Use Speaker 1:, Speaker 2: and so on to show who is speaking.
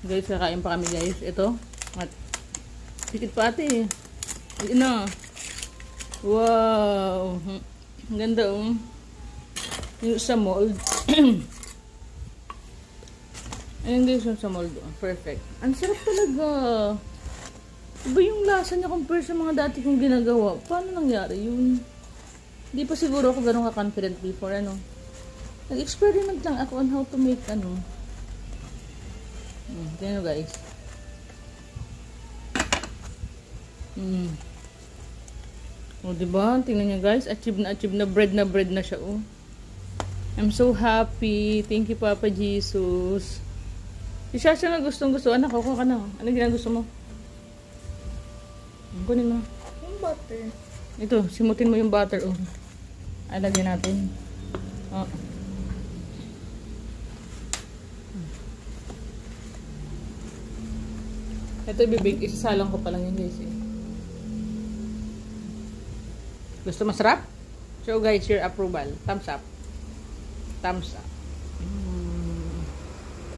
Speaker 1: Guys, kakain pa kami guys. Ito. At sikit pa ate. Yun na. Wow. Ang ganda yung sa mold. Ayun guys, yung sa mold. Perfect. Ang sarap talaga. Iba yung lasa niya compare sa mga dati kong ginagawa. Paano nangyari yun? Hindi pa siguro ako ganun ka-confident before. Nag-experiment lang ako on how to make tingnan nyo guys. O diba? Tingnan nyo guys. Achieve na bread na siya. I'm so happy. Thank you Papa Jesus. Si Shasha na gustong gusto. Anak, kuha ka na. Ano gusto mo? Kunin mo.
Speaker 2: Yung butter.
Speaker 1: Ito, simutin mo yung butter. Ay, lagyan natin. Ito ibibig, isasalang ko pa lang yun guys. Gusto masarap? So guys, your approval. Thumbs up. Thumbs up.